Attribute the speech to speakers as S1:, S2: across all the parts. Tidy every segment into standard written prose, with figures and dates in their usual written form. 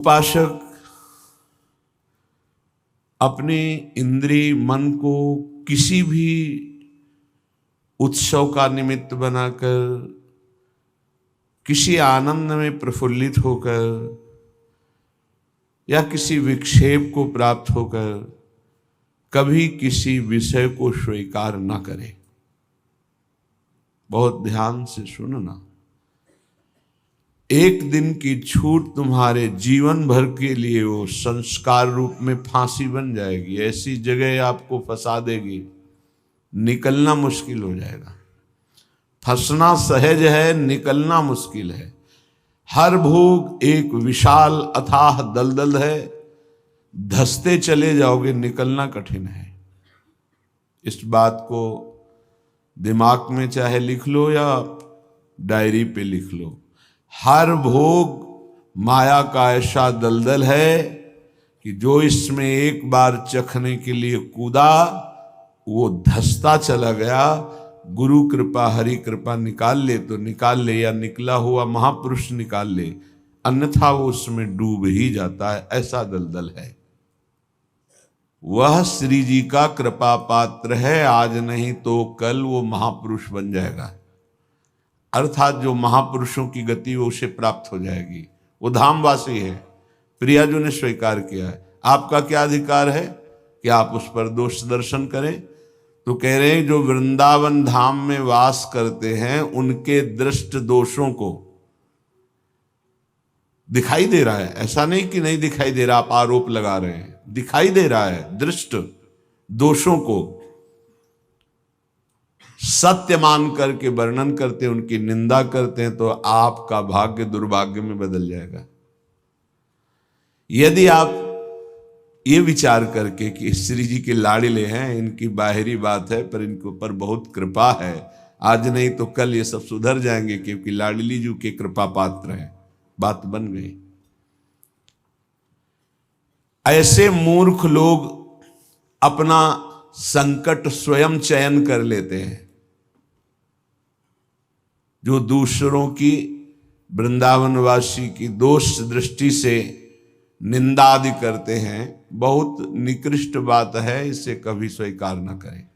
S1: उपासक अपने इंद्रिय मन को किसी भी उत्सव का निमित्त बनाकर, किसी आनंद में प्रफुल्लित होकर या किसी विक्षेप को प्राप्त होकर कभी किसी विषय को स्वीकार न करे। बहुत ध्यान से सुनना। एक दिन की छूट तुम्हारे जीवन भर के लिए वो संस्कार रूप में फांसी बन जाएगी। ऐसी जगह आपको फंसा देगी, निकलना मुश्किल हो जाएगा। फंसना सहज है, निकलना मुश्किल है। हर भोग एक विशाल अथाह दलदल है, धंसते चले जाओगे, निकलना कठिन है। इस बात को दिमाग में चाहे लिख लो या डायरी पे लिख लो। हर भोग माया का ऐसा दलदल है कि जो इसमें एक बार चखने के लिए कूदा वो धंसता चला गया। गुरु कृपा हरि कृपा निकाल ले तो निकाल ले, या निकला हुआ महापुरुष निकाल ले, अन्यथा वो उसमें डूब ही जाता है। ऐसा दलदल है। वह श्री जी का कृपा पात्र है, आज नहीं तो कल वो महापुरुष बन जाएगा। अर्थात जो महापुरुषों की गति वो उसे प्राप्त हो जाएगी। वो धामवासी है, प्रियाजू ने स्वीकार किया है। आपका क्या अधिकार है कि आप उस पर दोष दर्शन करें? तो कह रहे हैं जो वृंदावन धाम में वास करते हैं उनके दृष्ट दोषों को दिखाई दे रहा है। ऐसा नहीं कि नहीं दिखाई दे रहा, आप आरोप लगा रहे हैं, दिखाई दे रहा है। दृष्ट दोषों को सत्य मान करके वर्णन करते हैं, उनकी निंदा करते हैं, तो आपका भाग्य दुर्भाग्य में बदल जाएगा। यदि आप ये विचार करके कि श्री जी के लाड़िले हैं, इनकी बाहरी बात है पर इनके ऊपर बहुत कृपा है, आज नहीं तो कल ये सब सुधर जाएंगे क्योंकि लाडली जी के कृपा पात्र हैं, बात बन गई। ऐसे मूर्ख लोग अपना संकट स्वयं चयन कर लेते हैं। जो दूसरों की, वृंदावनवासी की दोष दृष्टि से निंदा आदि करते हैं, बहुत निकृष्ट बात है, इसे कभी स्वीकार न करें।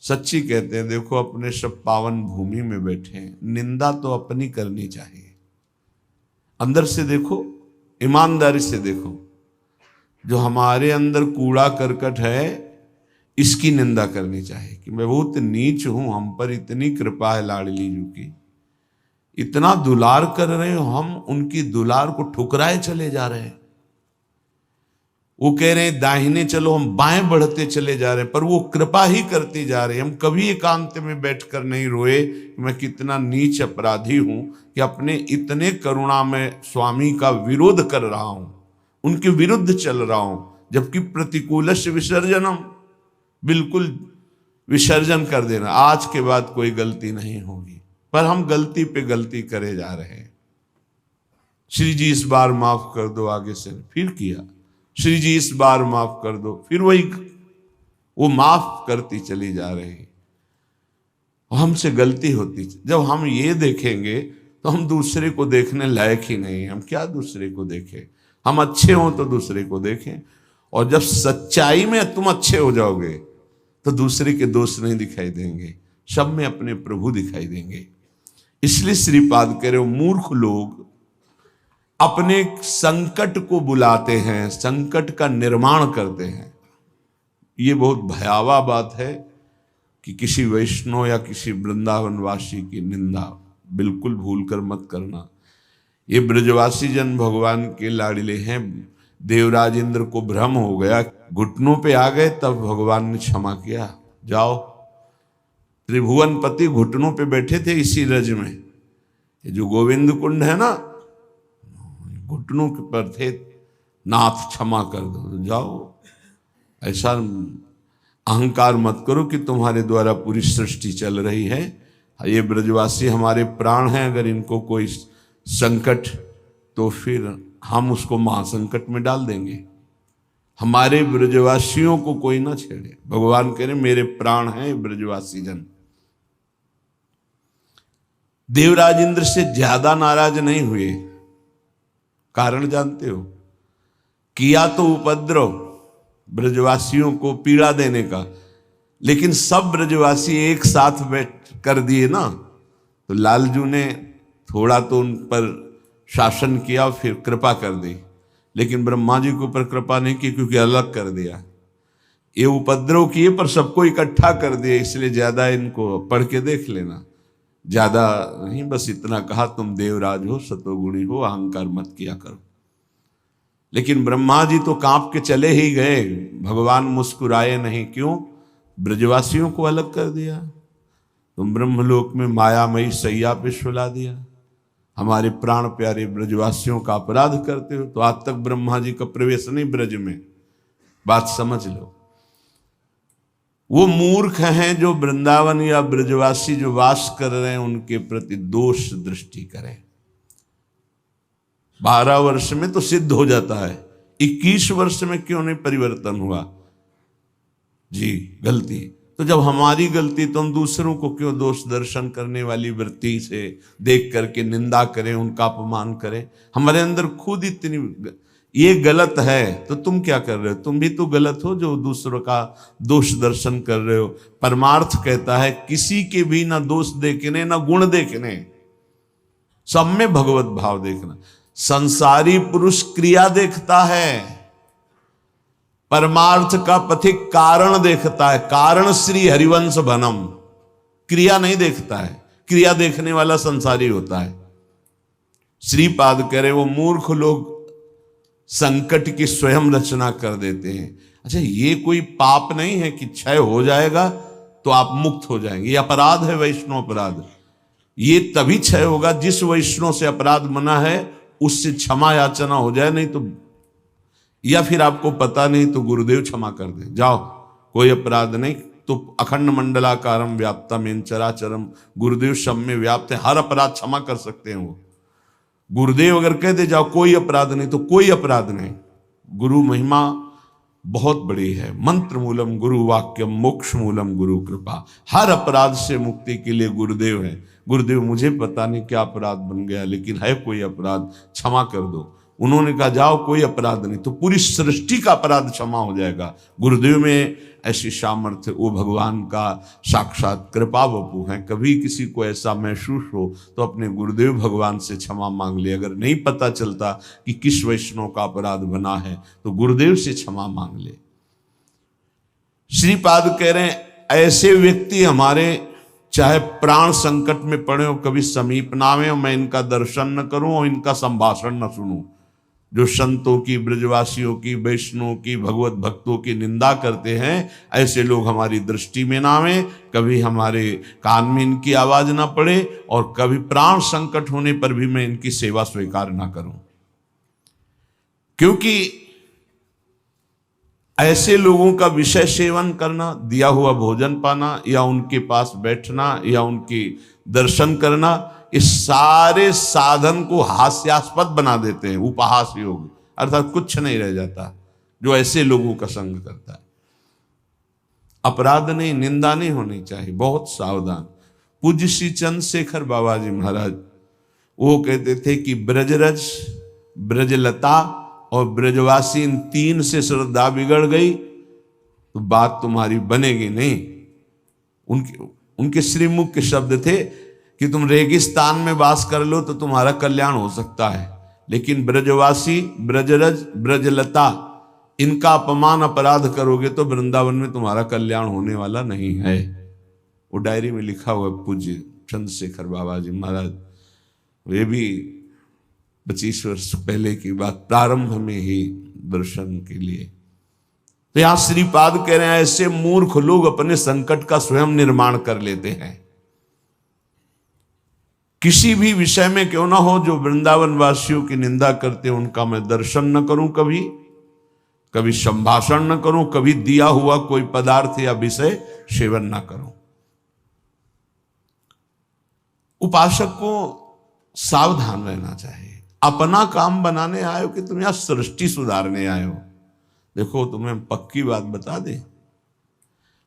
S1: सच्ची कहते हैं, देखो अपने सब पावन भूमि में बैठे हैं, निंदा तो अपनी करनी चाहिए। अंदर से देखो, ईमानदारी से देखो, जो हमारे अंदर कूड़ा करकट है इसकी निंदा करनी चाहिए कि मैं बहुत नीच हूं, हम पर इतनी कृपा है लाडली जी की, इतना दुलार कर रहे हो, हम उनकी दुलार को ठुकराए चले जा रहे हैं। वो कह रहे हैं दाहिने चलो, हम बाएं बढ़ते चले जा रहे हैं, पर वो कृपा ही करती जा रहे हैं। हम कभी एकांत में बैठकर नहीं रोए मैं कितना नीच अपराधी हूं कि अपने इतने करुणा में स्वामी का विरोध कर रहा हूं, उनके विरुद्ध चल रहा हूं, जबकि प्रतिकूलस्य विसर्जनम, बिल्कुल विसर्जन कर देना, आज के बाद कोई गलती नहीं होगी। पर हम गलती पे गलती करे जा रहे हैं। श्री जी इस बार माफ कर दो, आगे से फिर किया, श्री जी इस बार माफ कर दो, फिर वही वो माफ करती चली जा रही। हमसे गलती होती। जब हम ये देखेंगे तो हम दूसरे को देखने लायक ही नहीं। हम क्या दूसरे को देखें? हम अच्छे हों तो दूसरे को देखें, और जब सच्चाई में तुम अच्छे हो जाओगे तो दूसरे के दोष नहीं दिखाई देंगे, सब में अपने प्रभु दिखाई देंगे। इसलिए श्रीपाद कह रहे हो, मूर्ख लोग अपने संकट को बुलाते हैं, संकट का निर्माण करते हैं। ये बहुत भयावह बात है कि किसी वैष्णव या किसी वृंदावनवासी की निंदा बिल्कुल भूल कर मत करना। ये ब्रजवासी जन भगवान के लाड़िले हैं। देवराज इंद्र को भ्रम हो गया, घुटनों पे आ गए, तब भगवान ने क्षमा किया। जाओ, त्रिभुवनपति घुटनों पे बैठे थे इसी रज में। ये जो गोविंद कुंड है ना, घुटनों के पर थे, नाथ क्षमा कर दो, जाओ। ऐसा अहंकार मत करो कि तुम्हारे द्वारा पूरी सृष्टि चल रही है। ये ब्रजवासी हमारे प्राण हैं, अगर इनको कोई संकट तो फिर हम उसको महासंकट में डाल देंगे। हमारे ब्रजवासियों को कोई ना छेड़े। भगवान कह रहे मेरे प्राण हैं ब्रजवासी जन। देवराज इंद्र से ज्यादा नाराज नहीं हुए, कारण जानते हो? किया तो उपद्रव ब्रजवासियों को पीड़ा देने का, लेकिन सब ब्रजवासी एक साथ बैठ कर दिए ना, तो लालजू ने थोड़ा तो उन पर शासन किया, फिर कृपा कर दी, लेकिन ब्रह्मा जी के ऊपर कृपा नहीं की, क्योंकि अलग कर दिया। ये उपद्रव किए पर सबको इकट्ठा कर दिया, इसलिए ज्यादा इनको पढ़ के देख लेना, ज्यादा नहीं, बस इतना कहा तुम देवराज हो, सतोगुणी हो, अहंकार मत किया करो। लेकिन ब्रह्मा जी तो कांप के चले ही गए, भगवान मुस्कुराए नहीं। क्यों? ब्रजवासियों को अलग कर दिया। तुम ब्रह्मलोक में मायामयी सैया पे सुला दिया, हमारे प्राण प्यारे ब्रजवासियों का अपराध करते हो। तो आज तक ब्रह्मा जी का प्रवेश नहीं ब्रज में, बात समझ लो। वो मूर्ख हैं जो वृंदावन या ब्रजवासी जो वास कर रहे हैं उनके प्रति दोष दृष्टि करें। 12 वर्ष में तो सिद्ध हो जाता है, 21 वर्ष में क्यों नहीं परिवर्तन हुआ? जी गलती। तो जब हमारी गलती, तो हम दूसरों को क्यों दोष दर्शन करने वाली वृत्ति से देख करके निंदा करें, उनका अपमान करें? हमारे अंदर खुद इतनी ये गलत है, तो तुम क्या कर रहे हो? तुम भी तो गलत हो जो दूसरों का दोष दर्शन कर रहे हो। परमार्थ कहता है किसी के भी ना दोष देखने ना गुण देखने, सब में भगवत भाव देखना। संसारी पुरुष क्रिया देखता है, परमार्थ का पथिक कारण देखता है। कारण श्री हरिवंश बनम, क्रिया नहीं देखता है। क्रिया देखने वाला संसारी होता है। श्रीपाद कह रहे वो मूर्ख लोग संकट की स्वयं रचना कर देते हैं। अच्छा, ये कोई पाप नहीं है कि क्षय हो जाएगा तो आप मुक्त हो जाएंगे। ये अपराध है, वैष्णव अपराध। ये तभी क्षय होगा जिस वैष्णव से अपराध मना है उससे क्षमा याचना हो जाए, नहीं तो, या फिर आपको पता नहीं तो गुरुदेव क्षमा कर दे, जाओ कोई अपराध नहीं। तो अखंड मंडलाकारम व्याप्तम इन चराचरम, गुरुदेव सब में व्याप्त है, हर अपराध क्षमा कर सकते हैं वो। गुरुदेव अगर कह दे जाओ कोई अपराध नहीं, तो कोई अपराध नहीं। गुरु महिमा बहुत बड़ी है। मंत्र मूलम गुरु वाक्यम, मोक्ष मूलम गुरु कृपा। हर अपराध से मुक्ति के लिए गुरुदेव है। गुरुदेव मुझे पता नहीं क्या अपराध बन गया, लेकिन है कोई अपराध, क्षमा कर दो। उन्होंने कहा जाओ कोई अपराध नहीं, तो पूरी सृष्टि का अपराध क्षमा हो जाएगा। गुरुदेव में ऐसी सामर्थ्य, वो भगवान का साक्षात कृपा वपु हैं। कभी किसी को ऐसा महसूस हो तो अपने गुरुदेव भगवान से क्षमा मांग ले। अगर नहीं पता चलता कि किस वैष्णव का अपराध बना है तो गुरुदेव से क्षमा मांग ले। श्रीपाद कह रहे हैं ऐसे व्यक्ति हमारे चाहे प्राण संकट में पड़े हो, कभी समीप ना आवे, मैं इनका दर्शन न करूं और इनका संभाषण न सुनूं। जो संतों की, ब्रजवासियों की, वैष्णव की, भगवत भक्तों की निंदा करते हैं, ऐसे लोग हमारी दृष्टि में ना आवे, कभी हमारे कान में इनकी आवाज ना पड़े, और कभी प्राण संकट होने पर भी मैं इनकी सेवा स्वीकार ना करूं। क्योंकि ऐसे लोगों का विषय सेवन करना, दिया हुआ भोजन पाना, या उनके पास बैठना, या उनकी दर्शन करना, इस सारे साधन को हास्यास्पद बना देते हैं। उपहास योग, अर्थात कुछ नहीं रह जाता जो ऐसे लोगों का संग करता है। अपराध नहीं, निंदा नहीं होनी चाहिए, बहुत सावधान। पूज्य श्री चंद्रशेखर बाबा जी महाराज वो कहते थे कि ब्रजरज, ब्रजलता और ब्रजवासी, इन 3 से श्रद्धा बिगड़ गई तो बात तुम्हारी बनेगी नहीं। उनके श्रीमुख के शब्द थे कि तुम रेगिस्तान में वास कर लो तो तुम्हारा कल्याण हो सकता है, लेकिन ब्रजवासी, ब्रजरज, ब्रजलता, इनका अपमान अपराध करोगे तो वृंदावन में तुम्हारा कल्याण होने वाला नहीं है। वो डायरी में लिखा हुआ पूज्य चंद्रशेखर बाबा जी महाराज। वे भी 25 वर्ष पहले की बात, प्रारंभ में ही दर्शन के लिए। तो यहां श्रीपाद कह रहे हैं ऐसे मूर्ख लोग अपने संकट का स्वयं निर्माण कर लेते हैं। किसी भी विषय में क्यों ना हो, जो वृंदावन वासियों की निंदा करते हैं उनका मैं दर्शन न करूं, कभी संभाषण न करूं, कभी दिया हुआ कोई पदार्थ या विषय सेवन न करूं। उपासक को सावधान रहना चाहिए। अपना काम बनाने आए हो कि तुम यहां सृष्टि सुधारने आए हो? देखो तुम्हें पक्की बात बता दे,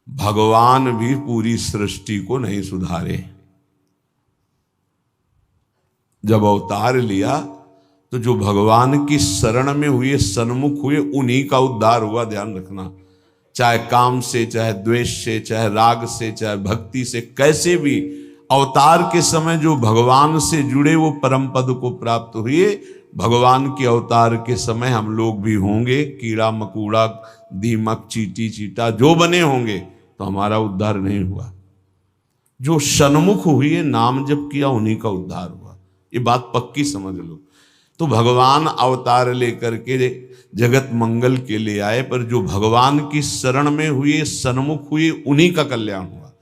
S1: भगवान भी पूरी सृष्टि को नहीं सुधारे। जब अवतार लिया तो जो भगवान की शरण में हुए, सन्मुख हुए, उन्हीं का उद्धार हुआ। ध्यान रखना, चाहे काम से, चाहे द्वेष से, चाहे राग से, चाहे भक्ति से, कैसे भी अवतार के समय जो भगवान से जुड़े वो परम पद को प्राप्त हुए। भगवान के अवतार के समय हम लोग भी होंगे, कीड़ा मकोड़ा, दीमक, चींटी चीटा जो बने होंगे, तो हमारा उद्धार नहीं हुआ। जो सन्मुख हुए, नाम जप किया, उन्हीं का उद्धार हुआ। ये बात पक्की समझ लो। तो भगवान अवतार लेकर के जगत मंगल के लिए आए, पर जो भगवान की शरण में हुए, सन्मुख हुए, उन्हीं का कल्याण हुआ।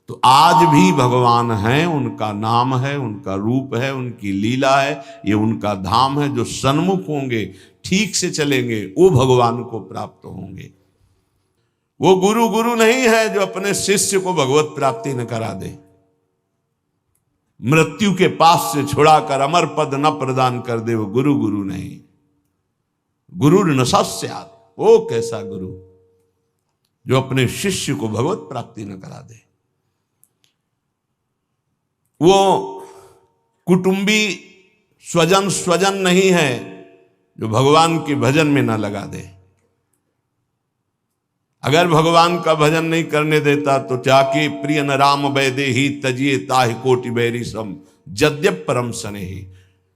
S1: तो आज भी भगवान हैं, उनका नाम है, उनका रूप है, उनकी लीला है, ये उनका धाम है। जो सन्मुख होंगे, ठीक से चलेंगे, वो भगवान को प्राप्त होंगे। वो गुरु नहीं है जो अपने शिष्य को भगवत प्राप्ति न करा दे, मृत्यु के पास से छुड़ाकर अमर पद न प्रदान कर दे। वो गुरु नहीं। गुरु न सस्यात्, वो कैसा गुरु जो अपने शिष्य को भगवत प्राप्ति न करा दे। वो कुटुंबी स्वजन नहीं है जो भगवान के भजन में न लगा दे। अगर भगवान का भजन नहीं करने देता तो जाके प्रिय न राम वैदे ही तजिए ताहि कोटि बैरी सम जद्यप परम सने ही।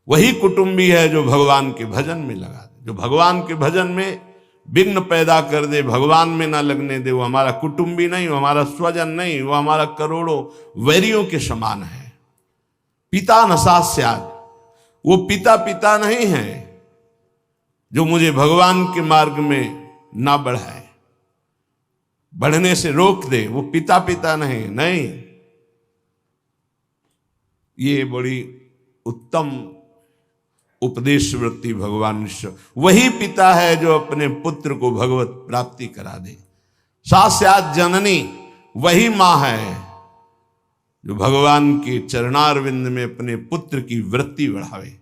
S1: वही कुटुंबी है जो भगवान के भजन में लगा दे। जो भगवान के भजन में विघ्न पैदा कर दे, भगवान में ना लगने दे, वो हमारा कुटुंबी नहीं, वो हमारा स्वजन नहीं, वो हमारा करोड़ों वैरियों के समान है। पिता न सास्यात्, वो पिता नहीं है जो मुझे भगवान के मार्ग में ना बढ़ाए, बढ़ने से रोक दे। वो पिता नहीं। ये बड़ी उत्तम उपदेश वृत्ति भगवान वही पिता है जो अपने पुत्र को भगवत प्राप्ति करा दे। सास्यात् जननी, वही मां है जो भगवान के चरणारविंद में अपने पुत्र की वृत्ति बढ़ावे।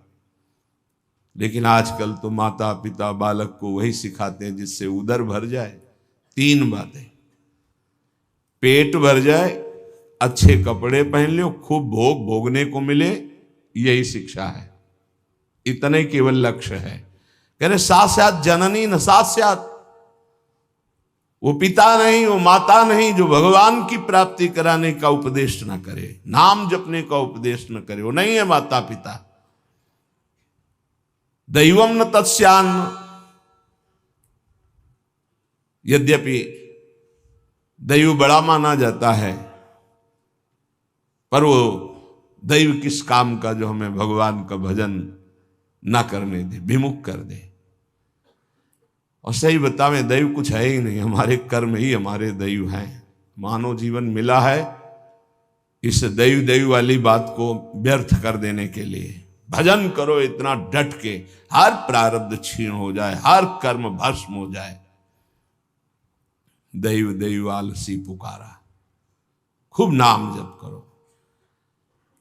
S1: लेकिन आजकल तो माता पिता बालक को वही सिखाते हैं जिससे उदर भर जाए। 3 बातें, पेट भर जाए, अच्छे कपड़े पहन लो, खूब भोग भोगने को मिले, यही शिक्षा है। इतने केवल लक्ष्य है। कह रहे सास्यात् जननी न सास्यात्, वो पिता नहीं, वो माता नहीं जो भगवान की प्राप्ति कराने का उपदेश न करे, नाम जपने का उपदेश न करे, वो नहीं है माता पिता। दैवम न तस्यान्न, यद्यपि दैव बड़ा माना जाता है, पर वो दैव किस काम का जो हमें भगवान का भजन ना करने दे, विमुख कर दे। और सही बतावें, दैव कुछ है ही नहीं, हमारे कर्म ही हमारे दैव हैं। मानव जीवन मिला है इस दैव वाली बात को व्यर्थ कर देने के लिए। भजन करो इतना डट के, हर प्रारब्ध क्षीण हो जाए, हर कर्म भस्म हो जाए। दैव आलसी पुकारा, खूब नाम जप करो।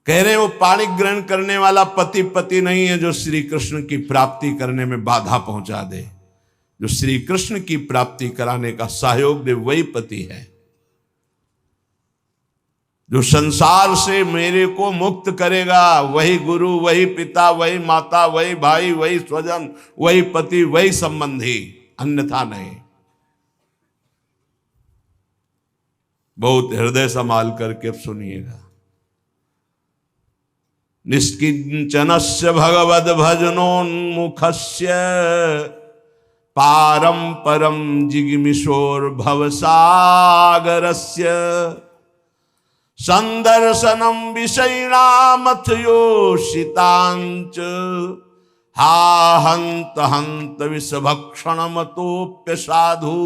S1: कह रहे वो पाणी ग्रहण करने वाला पति नहीं है जो श्री कृष्ण की प्राप्ति करने में बाधा पहुंचा दे। जो श्री कृष्ण की प्राप्ति कराने का सहयोग दे, वही पति है। जो संसार से मेरे को मुक्त करेगा, वही गुरु, वही पिता, वही माता, वही भाई, वही स्वजन, वही पति, वही संबंधी, अन्यथा नहीं। बहुत हृदय संभाल करके अब सुनिएगा। निष्किंचनस्य भगवद भजनोन्मुखस्य पारम परम जिगमिशोर भवसागरस्य संदर्शनम विषयिणामथ योषितांच हा हंत हंत विषभक्षणमतोप्य साधु।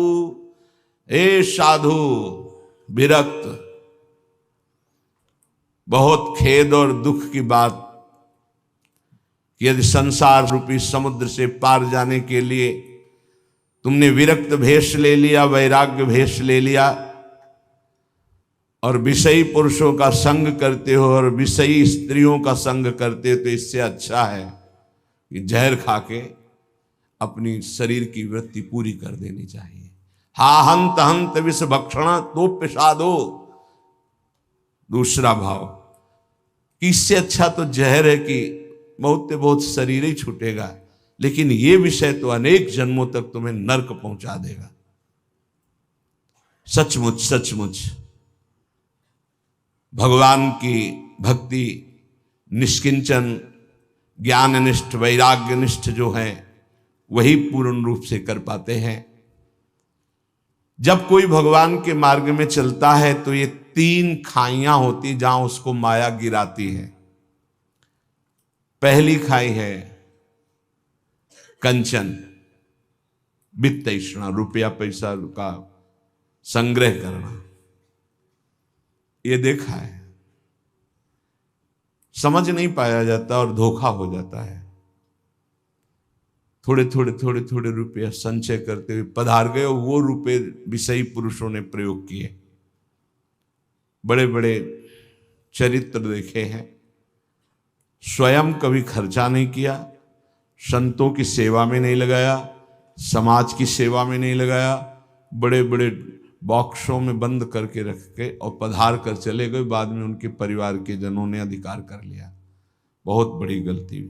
S1: ए साधु विरक्त, बहुत खेद और दुख की बात कि यदि संसार रूपी समुद्र से पार जाने के लिए तुमने विरक्त भेष ले लिया, वैराग्य भेष ले लिया और विषयी पुरुषों का संग करते हो और विषयी स्त्रियों का संग करते हो, तो इससे अच्छा है कि जहर खा के अपनी शरीर की वृत्ति पूरी कर देनी चाहिए। हा हंत हंत विष भक्षण तो पिशादो। दूसरा भाव कि इससे अच्छा तो जहर है कि बहुत से बहुत शरीर ही छूटेगा, लेकिन ये विषय तो अनेक जन्मों तक तुम्हें नरक पहुंचा देगा। सचमुच सचमुच भगवान की भक्ति निष्किंचन ज्ञाननिष्ठ वैराग्यनिष्ठ जो है वही पूर्ण रूप से कर पाते हैं। जब कोई भगवान के मार्ग में चलता है तो ये 3 खाइयां होती जहां उसको माया गिराती है। पहली खाई है कंचन, वित्त तृष्णा, रुपया पैसा का संग्रह करना। ये देखा है, समझ नहीं पाया जाता और धोखा हो जाता है। थोड़े थोड़े रुपया संचय करते हुए पधार गए, वो रुपए विषयी पुरुषों ने प्रयोग किए। बड़े बड़े चरित्र देखे हैं, स्वयं कभी खर्चा नहीं किया, संतों की सेवा में नहीं लगाया, समाज की सेवा में नहीं लगाया, बड़े बड़े बॉक्सों में बंद करके रख के और पधार कर चले गए। बाद में उनके परिवार के जनों ने अधिकार कर लिया। बहुत बड़ी गलती।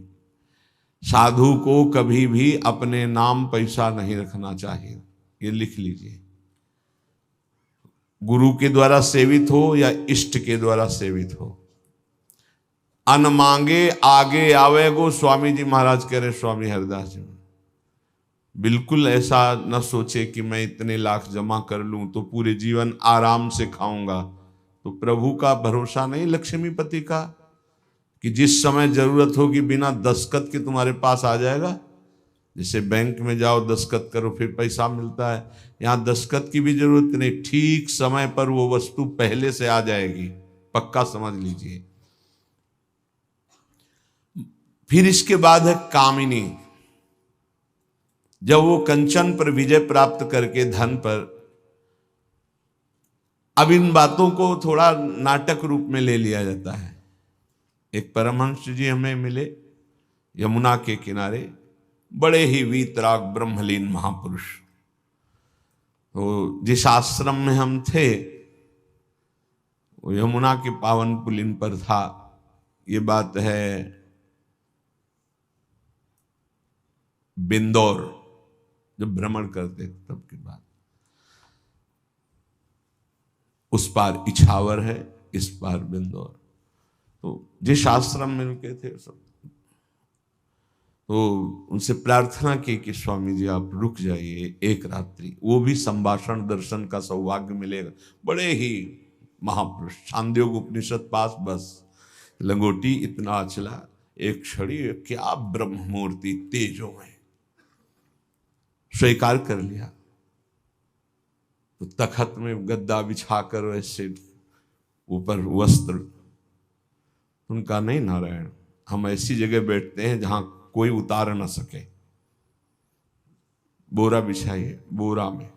S1: साधु को कभी भी अपने नाम पैसा नहीं रखना चाहिए, ये लिख लीजिए। गुरु के द्वारा सेवित हो या इष्ट के द्वारा सेवित हो, अन मांगे आगे आवे गो, स्वामी जी महाराज कह रहे, स्वामी हरिदास जी। बिल्कुल ऐसा न सोचे कि मैं इतने लाख जमा कर लूं तो पूरे जीवन आराम से खाऊंगा। तो प्रभु का भरोसा नहीं लक्ष्मीपति का कि जिस समय जरूरत होगी बिना दस्तखत के तुम्हारे पास आ जाएगा। जैसे बैंक में जाओ दस्तखत करो फिर पैसा मिलता है, यहाँ दस्तखत की भी जरूरत नहीं, ठीक समय पर वो वस्तु पहले से आ जाएगी, पक्का समझ लीजिए। फिर इसके बाद है कामिनी। जब वो कंचन पर विजय प्राप्त करके धन पर, अब इन बातों को थोड़ा नाटक रूप में ले लिया जाता है। एक परमहंस जी हमें मिले यमुना के किनारे, बड़े ही वीतराग ब्रह्मलीन महापुरुष। तो जिस आश्रम में हम थे वो यमुना के पावन पुलिन पर था। ये बात है बिंदौर, जब भ्रमण करते तब की बात। उस पार इछावर है, इस पार बिंदौर। तो जिस आश्रम में रुके थे सब, तो उनसे प्रार्थना की कि स्वामी जी आप रुक जाइए एक रात्रि, वो भी संभाषण दर्शन का सौभाग्य मिलेगा। बड़े ही महापुरुष, छांदोग्य उपनिषद पास, बस लंगोटी इतना अचला, एक छड़ी, क्या ब्रह्म मूर्ति तेजो में। स्वीकार कर लिया। तो तखत में गद्दा बिछाकर वैसे ऊपर वस्त्र, उनका नहीं नारायण, हम ऐसी जगह बैठते हैं जहां कोई उतार ना सके। बोरा बिछाइए, बोरा में।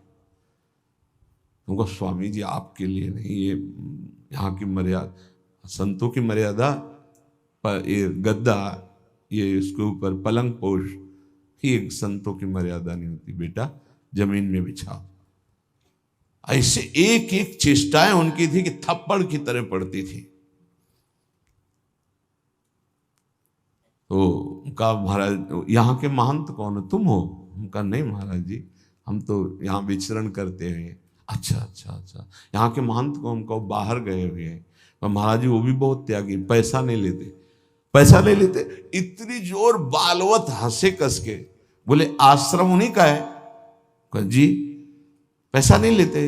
S1: उनको स्वामी जी आपके लिए नहीं, ये यहाँ की मर्यादा, संतों की मर्यादा पर ये गद्दा, ये इसके ऊपर पलंग पोष, ये संतों की मर्यादा नहीं होती। बेटा जमीन में बिछाओ। ऐसे एक एक चेष्टाएं उनकी थी कि थप्पड़ की तरह पड़ती थी। तो उनका महाराज यहाँ के महंत कौन है, तुम हो? उनका नहीं महाराज जी, हम तो यहाँ विचरण करते हुए। अच्छा, यहाँ के महंत कौन? उनका बाहर गए हुए हैं। महाराज जी वो भी बहुत त्यागी, पैसा नहीं लेते, पैसा नहीं लेते। इतनी जोर बालवत हंसे कस के, बोले आश्रम उन्हीं का है? जी पैसा नहीं लेते।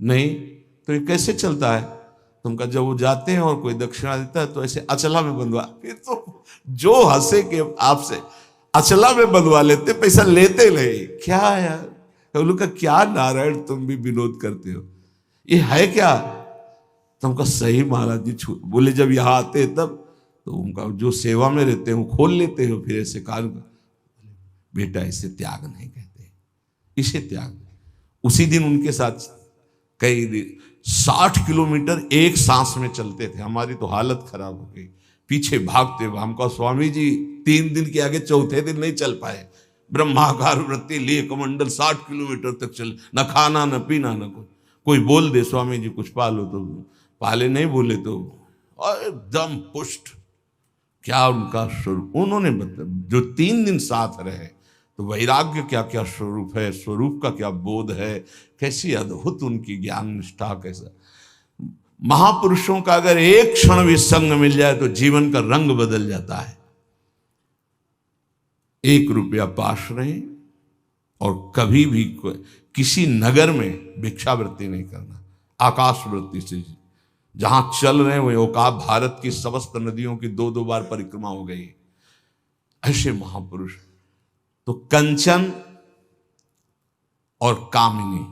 S1: नहीं तो ये कैसे चलता है? तुमका जब वो जाते हैं और कोई दक्षिणा देता है तो ऐसे अचला में बंधवा, फिर तो जो हंसे के आपसे अचला में बंधवा लेते, पैसा लेते नहीं। क्या यार, लोग का क्या नारायण, तुम भी विनोद करते हो, ये है क्या? तुमका सही महाराज जी बोले जब यहाँ आते तब तो उनका जो सेवा में रहते हैं वो खोल लेते हो, फिर ऐसे कार्य। बेटा इसे त्याग नहीं कहते, इसे त्याग। उसी दिन उनके साथ कई 60 किलोमीटर एक सांस में चलते थे। हमारी तो हालत खराब हो गई, पीछे भागते हुए। हमको स्वामी जी 3 दिन के आगे चौथे दिन नहीं चल पाए। ब्रह्माकार वृत्ति लिए कमंडल 60 किलोमीटर तक चले, न खाना न पीना न कोई बोल दे स्वामी जी कुछ पालो तो पाले, नहीं बोले तो एकदम पुष्ट। क्या उनका स्वरूप, उन्होंने मतलब जो 3 दिन साथ रहे, तो वैराग्य क्या क्या स्वरूप है, स्वरूप का क्या बोध है, कैसी अद्भुत उनकी ज्ञान निष्ठा, कैसा महापुरुषों का अगर एक क्षण भी संग मिल जाए तो जीवन का रंग बदल जाता है। 1 रुपया पास रहे और कभी भी किसी नगर में भिक्षावृत्ति नहीं करना, आकाशवृत्ति से जहां चल रहे हैं वही औकात, भारत की समस्त नदियों की 2-2 बार परिक्रमा हो गई, ऐसे महापुरुष। तो कंचन और कामिनी,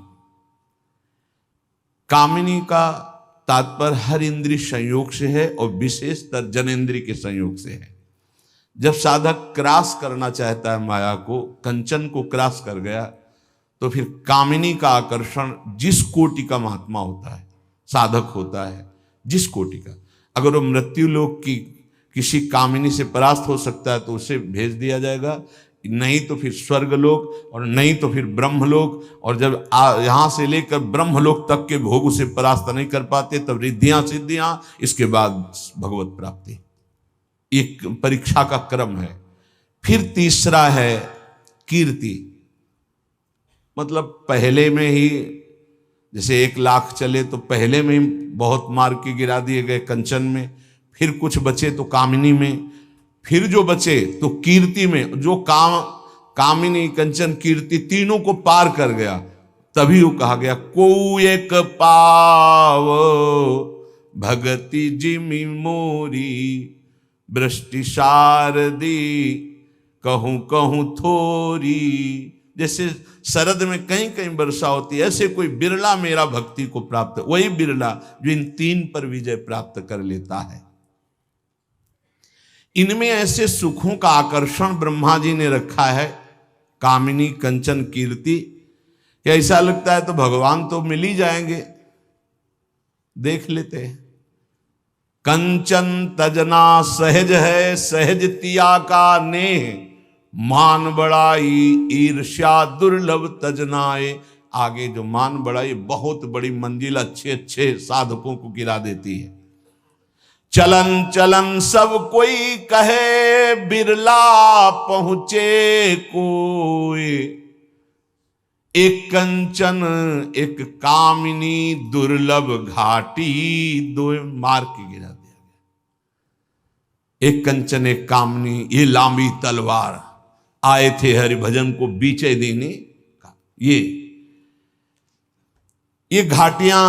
S1: कामिनी का तात्पर्य हर इंद्रिय संयोग से है और विशेषतर जनेन्द्रिय के संयोग से है। जब साधक क्रॉस करना चाहता है माया को, कंचन को क्रॉस कर गया, तो फिर कामिनी का आकर्षण, जिस कोटि का महात्मा होता है, साधक होता है, जिस कोटि का, अगर वो मृत्यु लोक की किसी कामिनी से परास्त हो सकता है तो उसे भेज दिया जाएगा, नहीं तो फिर स्वर्गलोक, और नहीं तो फिर ब्रह्मलोक। और जब यहां से लेकर ब्रह्मलोक तक के भोग उसे परास्त नहीं कर पाते, तब रिद्धियां सिद्धियां, इसके बाद भगवत प्राप्ति। एक परीक्षा का क्रम है। फिर तीसरा है कीर्ति, मतलब पहले में ही जैसे 1 लाख चले तो पहले में ही बहुत मार के गिरा दिए गए कंचन में, फिर कुछ बचे तो कामिनी में, फिर जो बचे तो कीर्ति में, जो कामिनी कंचन कीर्ति तीनों को पार कर गया, तभी वो कहा गया को एक पाव भगति जिमि मोरी, वृष्टि शारदी कहूं कहूं थोरी। जैसे शरद में कहीं कहीं वर्षा होती है, ऐसे कोई बिरला मेरा भक्ति को प्राप्त, वही बिरला जो इन 3 पर विजय प्राप्त कर लेता है। इनमें ऐसे सुखों का आकर्षण ब्रह्मा जी ने रखा है, कामिनी कंचन कीर्ति, ऐसा लगता है तो भगवान तो मिल ही जाएंगे। देख लेते हैं, कंचन तजना सहज है, सहज तिया का नेह, मान बड़ाई ईर्ष्या दुर्लभ तजनाए। आगे जो मान बड़ाई बहुत बड़ी मंजिल अच्छे अच्छे साधकों को गिरा देती है। चलन चलन सब कोई कहे, बिरला पहुंचे कोई, एक कंचन एक कामिनी दुर्लभ घाटी, 2 मार के गिरा दिया गया। एक कंचन एक कामिनी, ये लांबी तलवार, आए थे हरिभजन को बीचे देने का। ये घाटियां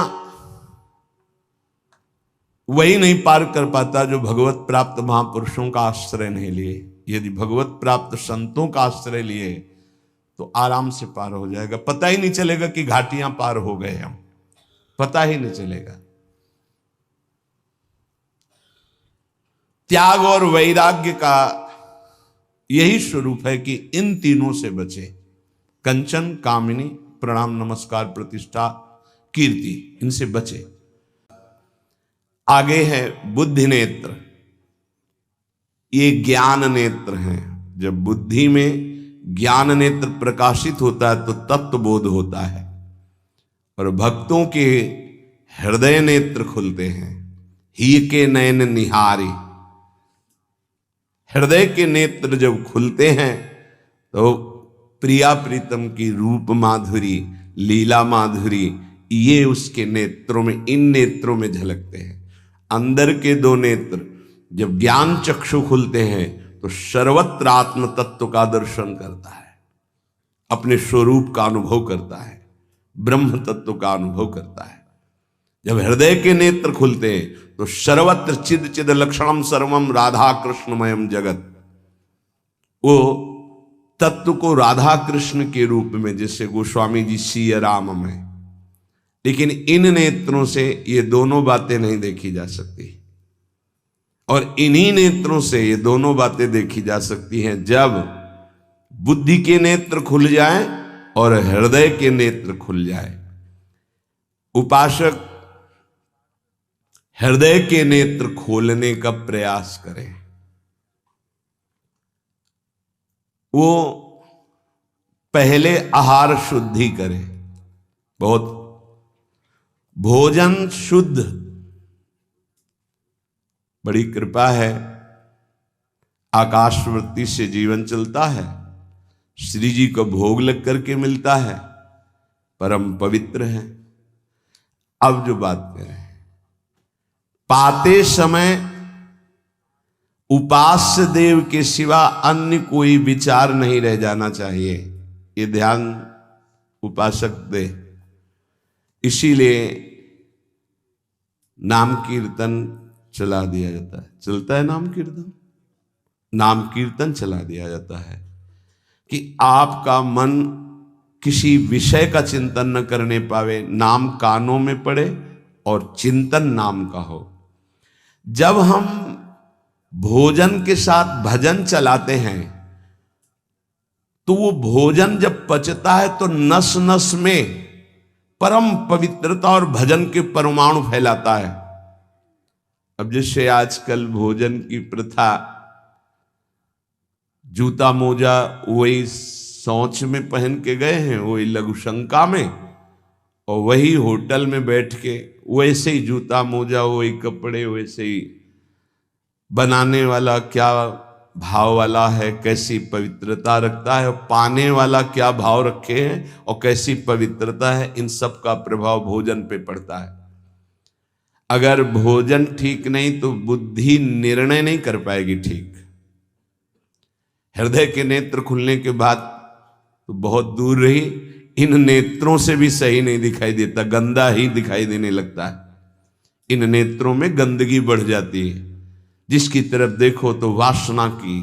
S1: वही नहीं पार कर पाता जो भगवत प्राप्त महापुरुषों का आश्रय नहीं लिए। यदि भगवत प्राप्त संतों का आश्रय लिए तो आराम से पार हो जाएगा, पता ही नहीं चलेगा कि घाटियां पार हो गए हम, पता ही नहीं चलेगा। त्याग और वैराग्य का यही स्वरूप है कि इन तीनों से बचे, कंचन कामिनी प्रणाम नमस्कार प्रतिष्ठा कीर्ति, इनसे बचे। आगे है बुद्धि नेत्र, ये ज्ञान नेत्र हैं। जब बुद्धि में ज्ञान नेत्र प्रकाशित होता है तो तत्व बोध होता है और भक्तों के हृदय नेत्र खुलते हैं। ही के नयन निहारी, हृदय के नेत्र जब खुलते हैं तो प्रिया प्रीतम की रूप माधुरी लीला माधुरी ये उसके नेत्रों में, इन नेत्रों में झलकते हैं। अंदर के 2 नेत्र जब ज्ञान चक्षु खुलते हैं तो सर्वत्र आत्म तत्व का दर्शन करता है, अपने स्वरूप का अनुभव करता है, ब्रह्म तत्व का अनुभव करता है। जब हृदय के नेत्र खुलते हैं तो सर्वत्र चिद चिद लक्षणम सर्वम राधा कृष्णमयम जगत, वो तत्व को राधा कृष्ण के रूप में, जैसे गोस्वामी जी सिया राम में। लेकिन इन नेत्रों से ये दोनों बातें नहीं देखी जा सकती, और इन्हीं नेत्रों से ये दोनों बातें देखी जा सकती हैं जब बुद्धि के नेत्र खुल जाए और हृदय के नेत्र खुल जाए। उपासक हृदय के नेत्र खोलने का प्रयास करें। वो पहले आहार शुद्धि करे, बहुत भोजन शुद्ध, बड़ी कृपा है, आकाशवृत्ति से जीवन चलता है, श्री जी को भोग लग करके मिलता है, परम पवित्र है। अब जो बात कर रहे हैं, पाते समय उपास्य देव के सिवा अन्य कोई विचार नहीं रह जाना चाहिए, ये ध्यान उपासक दे। इसीलिए नाम कीर्तन चला दिया जाता है। चलता है नाम कीर्तन, नाम कीर्तन चला दिया जाता है कि आपका मन किसी विषय का चिंतन न करने पावे, नाम कानों में पड़े और चिंतन नाम का हो। जब हम भोजन के साथ भजन चलाते हैं तो वो भोजन जब पचता है तो नस नस में परम पवित्रता और भजन के परमाणु फैलाता है। अब जैसे आजकल भोजन की प्रथा, जूता मोजा वही शौच में पहन के गए हैं, वही लघुशंका में, और वही होटल में बैठ के वैसे ही जूता मोजा, वही कपड़े, वैसे ही बनाने वाला क्या भाव वाला है, कैसी पवित्रता रखता है, और पाने वाला क्या भाव रखे हैं और कैसी पवित्रता है, इन सब का प्रभाव भोजन पे पड़ता है। अगर भोजन ठीक नहीं तो बुद्धि निर्णय नहीं कर पाएगी ठीक। हृदय के नेत्र खुलने के बाद तो बहुत दूर रही, इन नेत्रों से भी सही नहीं दिखाई देता, गंदा ही दिखाई देने लगता है। इन नेत्रों में गंदगी बढ़ जाती है। जिसकी तरफ देखो तो वासना की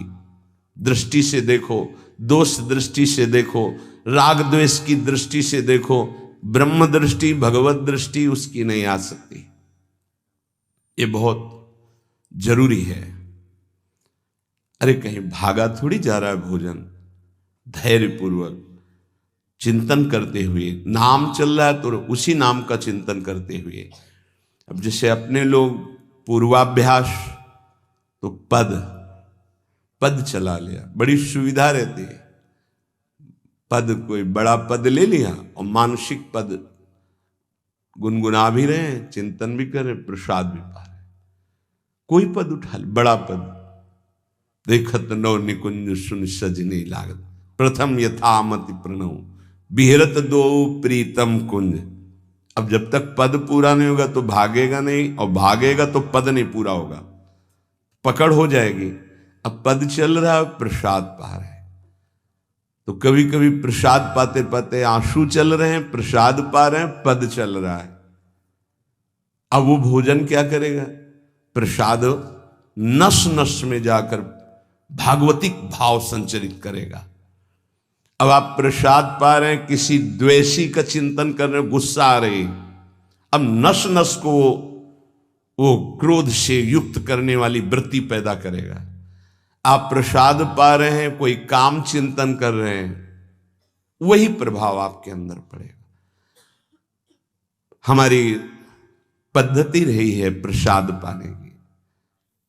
S1: दृष्टि से देखो, दोष दृष्टि से देखो, राग द्वेष की दृष्टि से देखो, ब्रह्म दृष्टि भगवत दृष्टि उसकी नहीं आ सकती। ये बहुत जरूरी है। अरे कहीं भागा थोड़ी जा रहा है भोजन, धैर्य पूर्वक चिंतन करते हुए, नाम चल रहा है तो उसी नाम का चिंतन करते हुए। अब जैसे अपने लोग पूर्वाभ्यास तो पद चला लिया, बड़ी सुविधा रहती है। पद, कोई बड़ा पद ले लिया और मानसिक पद गुनगुना भी रहे हैं, चिंतन भी कर रहे, प्रसाद भी पा रहे। कोई पद उठा ले, बड़ा पद, देखत नौ निकुंज सुन सजनी लागत, प्रथम यथामति प्रणव बिहरत दो प्रीतम कुंज। अब जब तक पद पूरा नहीं होगा तो भागेगा नहीं, और भागेगा तो पद नहीं पूरा होगा, पकड़ हो जाएगी। अब पद चल रहा है, प्रसाद पा रहे हैं, तो कभी कभी प्रसाद पाते पाते आंसू चल रहे हैं, प्रसाद पा रहे हैं, पद चल रहा है। अब वो भोजन क्या करेगा? प्रसाद नस नस में जाकर भागवतिक भाव संचरित करेगा। अब आप प्रसाद पा रहे हैं, किसी द्वेषी का चिंतन कर रहे हैं, गुस्सा आ रही, अब नस नस को वो क्रोध से युक्त करने वाली वृत्ति पैदा करेगा। आप प्रसाद पा रहे हैं, कोई काम चिंतन कर रहे हैं, वही प्रभाव आपके अंदर पड़ेगा। हमारी पद्धति रही है प्रसाद पाने की,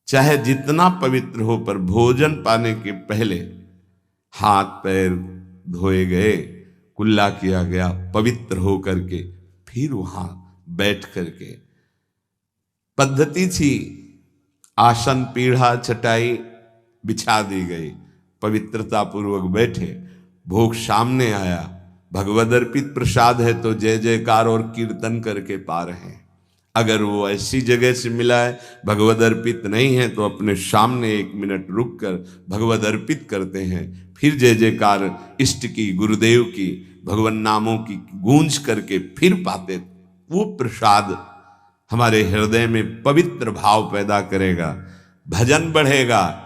S1: चाहे जितना पवित्र हो, पर भोजन पाने के पहले हाथ पैर धोए गए, कुल्ला किया गया, पवित्र हो करके फिर वहां बैठ करके, पद्धति थी आसन पीढ़ा चटाई बिछा दी गई, पवित्रता पूर्वक बैठे, भोग सामने आया, भगवद अर्पित प्रसाद है तो जय जयकार और कीर्तन करके पा रहे हैं। अगर वो ऐसी जगह से मिला है, भगवद अर्पित नहीं है, तो अपने सामने 1 मिनट रुक कर भगवद अर्पित करते हैं, फिर जय जयकार इष्ट की, गुरुदेव की, भगवान नामों की गूंज करके फिर पाते। वो प्रसाद हमारे हृदय में पवित्र भाव पैदा करेगा, भजन बढ़ेगा।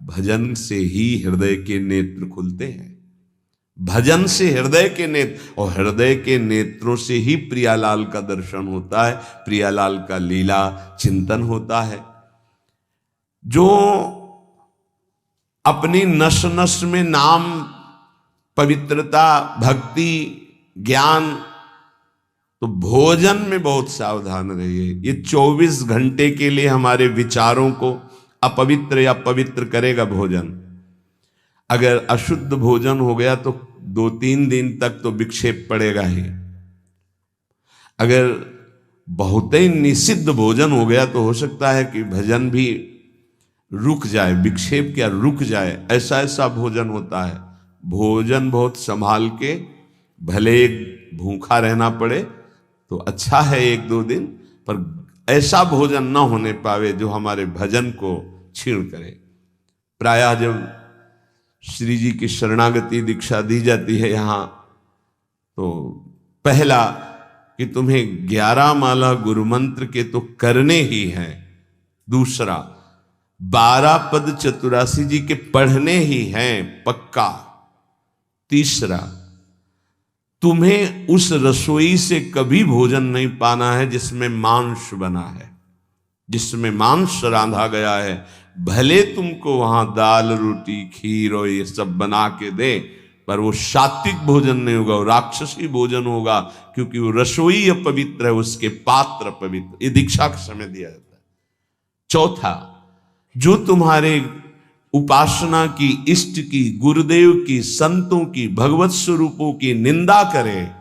S1: भजन से ही हृदय के नेत्र खुलते हैं, भजन से हृदय के नेत्र, और हृदय के नेत्रों से ही प्रियालाल का दर्शन होता है, प्रियालाल का लीला चिंतन होता है। जो अपनी नस नस में नाम, पवित्रता, भक्ति, ज्ञान, तो भोजन में बहुत सावधान रहिए। ये 24 घंटे के लिए हमारे विचारों को अपवित्र या पवित्र करेगा भोजन। अगर अशुद्ध भोजन हो गया तो 2-3 दिन तक तो विक्षेप पड़ेगा ही। अगर बहुत ही निषिद्ध भोजन हो गया तो हो सकता है कि भजन भी रुक जाए, विक्षेप क्या रुक जाए, ऐसा ऐसा भोजन होता है। भोजन बहुत संभाल के, भले एक भूखा रहना पड़े तो अच्छा है 1-2 दिन, पर ऐसा भोजन न होने पावे जो हमारे भजन को छीण करे। प्रायः जब श्री जी की शरणागति दीक्षा दी जाती है यहाँ, तो पहला कि तुम्हें 11 माला गुरु मंत्र के तो करने ही हैं, दूसरा 12 पद चतुरासी जी के पढ़ने ही हैं पक्का, तीसरा तुम्हें उस रसोई से कभी भोजन नहीं पाना है जिसमें मांस बना है, जिसमें मांस रांधा गया है। भले तुमको वहां दाल रोटी खीर और ये सब बना के दे, पर वो सात्विक भोजन नहीं होगा, वो राक्षसी भोजन होगा, क्योंकि वो रसोई अपवित्र है, उसके पात्र पवित्र। ये दीक्षा के समय दिया जाता है। चौथा, जो तुम्हारे उपासना की, इष्ट की, गुरुदेव की, संतों की, भगवत स्वरूपों की निंदा करे,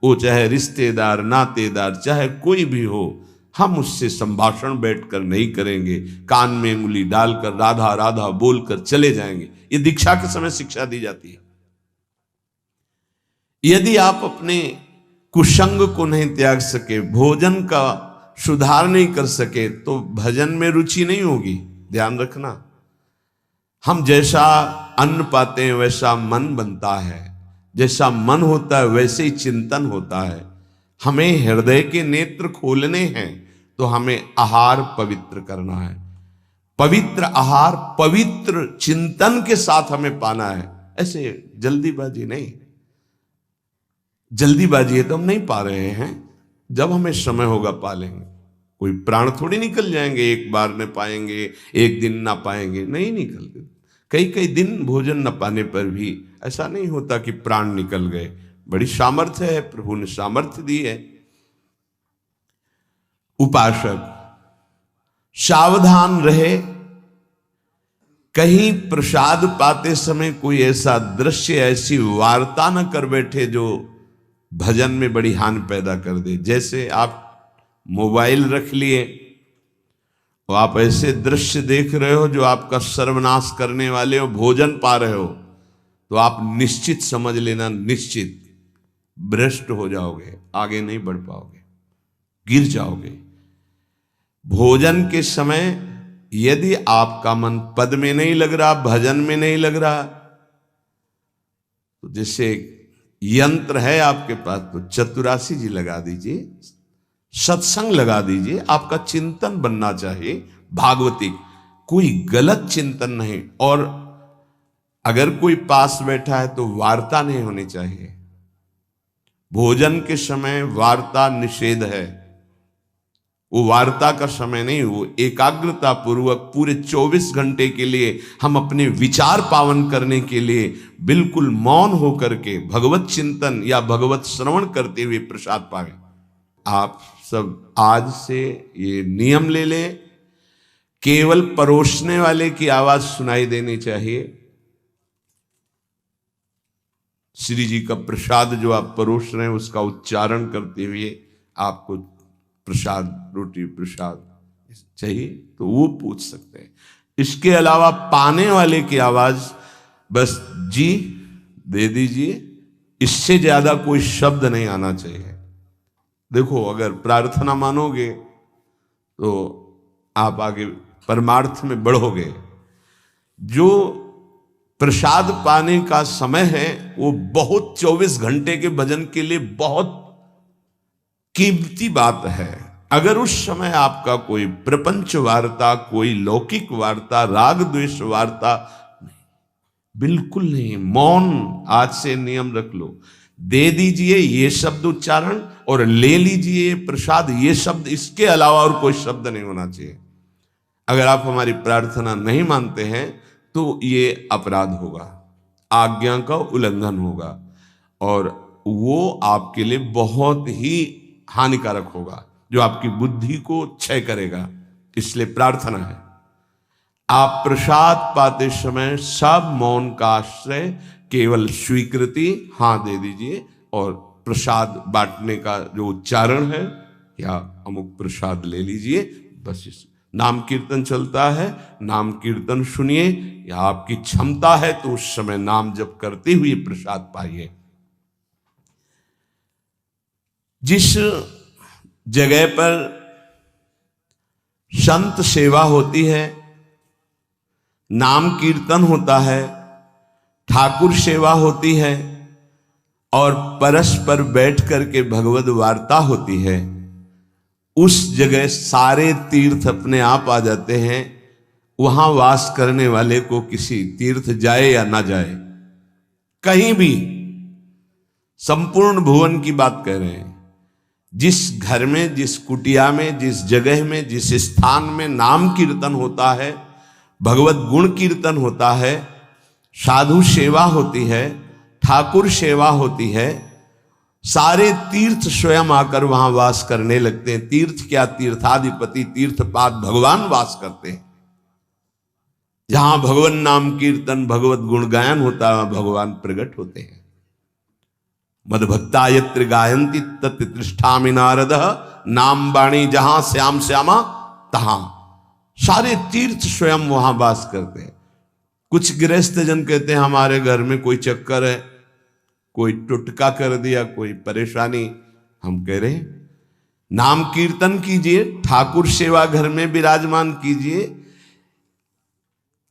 S1: वो चाहे रिश्तेदार नातेदार चाहे कोई भी हो, हम उससे संभाषण बैठकर नहीं करेंगे, कान में उंगली डालकर राधा राधा बोलकर चले जाएंगे। ये दीक्षा के समय शिक्षा दी जाती है। यदि आप अपने कुसंग को नहीं त्याग सके, भोजन का सुधार नहीं कर सके, तो भजन में रुचि नहीं होगी। ध्यान रखना, हम जैसा अन्न पाते हैं वैसा मन बनता है, जैसा मन होता है वैसे ही चिंतन होता है। हमें हृदय के नेत्र खोलने हैं, तो हमें आहार पवित्र करना है। पवित्र आहार पवित्र चिंतन के साथ हमें पाना है, ऐसे जल्दीबाजी नहीं। जल्दीबाजी है तो हम नहीं पा रहे हैं, जब हमें समय होगा पा लेंगे। कोई प्राण थोड़ी निकल जाएंगे, एक बार न पाएंगे, एक दिन ना पाएंगे, नहीं निकलते। कई कई दिन भोजन न पाने पर भी ऐसा नहीं होता कि प्राण निकल गए। बड़ी सामर्थ्य है, प्रभु ने सामर्थ्य दी है। उपासक सावधान रहे, कहीं प्रसाद पाते समय कोई ऐसा दृश्य, ऐसी वार्ता न कर बैठे जो भजन में बड़ी हानि पैदा कर दे। जैसे आप मोबाइल रख लिए और आप ऐसे दृश्य देख रहे हो जो आपका सर्वनाश करने वाले हो, भोजन पा रहे हो, तो आप निश्चित समझ लेना, निश्चित भ्रष्ट हो जाओगे, आगे नहीं बढ़ पाओगे, गिर जाओगे। भोजन के समय यदि आपका मन पद में नहीं लग रहा, भजन में नहीं लग रहा, तो जैसे यंत्र है आपके पास, तो चतुरासी जी लगा दीजिए, सत्संग लगा दीजिए। आपका चिंतन बनना चाहिए भागवती, कोई गलत चिंतन नहीं। और अगर कोई पास बैठा है तो वार्ता नहीं होनी चाहिए। भोजन के समय वार्ता निषेध है, वो वार्ता का समय नहीं, वो एकाग्रता पूर्वक पूरे 24 घंटे के लिए हम अपने विचार पावन करने के लिए बिल्कुल मौन होकर के भगवत चिंतन या भगवत श्रवण करते हुए प्रसाद पावे। आप सब आज से ये नियम ले लें, केवल परोसने वाले की आवाज सुनाई देनी चाहिए। श्री जी का प्रसाद जो आप परोस रहे हैं उसका उच्चारण करते हुए आपको प्रसाद, रोटी प्रसाद चाहिए तो वो पूछ सकते हैं। इसके अलावा पाने वाले की आवाज बस जी दे दीजिए, इससे ज्यादा कोई शब्द नहीं आना चाहिए। देखो, अगर प्रार्थना मानोगे तो आप आगे परमार्थ में बढ़ोगे। जो प्रसाद पाने का समय है वो बहुत 24 घंटे के भजन के लिए बहुत कीमती बात है। अगर उस समय आपका कोई प्रपंच वार्ता, कोई लौकिक वार्ता, राग द्वेष वार्ता, बिल्कुल नहीं, मौन आज से नियम रख लो। दे दीजिए ये शब्द उच्चारण और ले लीजिए प्रसाद ये शब्द, इसके अलावा और कोई शब्द नहीं होना चाहिए। अगर आप हमारी प्रार्थना नहीं मानते हैं तो ये अपराध होगा, आज्ञा का उल्लंघन होगा और वो आपके लिए बहुत ही हानिकारक होगा, जो आपकी बुद्धि को क्षय करेगा। इसलिए प्रार्थना है, आप प्रसाद पाते समय सब मौन का आश्रय, केवल स्वीकृति हाँ दे दीजिए और प्रसाद बांटने का जो उच्चारण है या अमुक प्रसाद ले लीजिए, बस नाम कीर्तन चलता है, नाम कीर्तन सुनिए, या आपकी क्षमता है तो उस समय नाम जप करते हुए प्रसाद पाइए। जिस जगह पर संत सेवा होती है, नाम कीर्तन होता है, ठाकुर सेवा होती है और परस्पर बैठ करके भगवद वार्ता होती है, उस जगह सारे तीर्थ अपने आप आ जाते हैं। वहां वास करने वाले को किसी तीर्थ जाए या ना जाए, कहीं भी, संपूर्ण भुवन की बात कह रहे हैं, जिस घर में, जिस कुटिया में, जिस जगह में, जिस स्थान में नाम कीर्तन होता है, भगवत गुण कीर्तन होता है, साधु सेवा होती है, ठाकुर सेवा होती है, सारे तीर्थ स्वयं आकर वहां वास करने लगते हैं। तीर्थ क्या, तीर्थाधिपति तीर्थपाद भगवान वास करते हैं। जहां भगवान नाम कीर्तन, भगवत गुण गायन होता है, भगवान प्रकट होते हैं। मदभक्ता यत्र गायन्ति तत्र तिष्ठामि नारद, नाम वाणी जहां श्याम श्यामा तहां। सारे तीर्थ स्वयं वहां वास करते हैं। कुछ गृहस्थ जन कहते हैं हमारे घर में कोई चक्कर है, कोई टुटका कर दिया, कोई परेशानी। हम कह रहे हैं नाम कीर्तन कीजिए, ठाकुर सेवा घर में विराजमान कीजिए,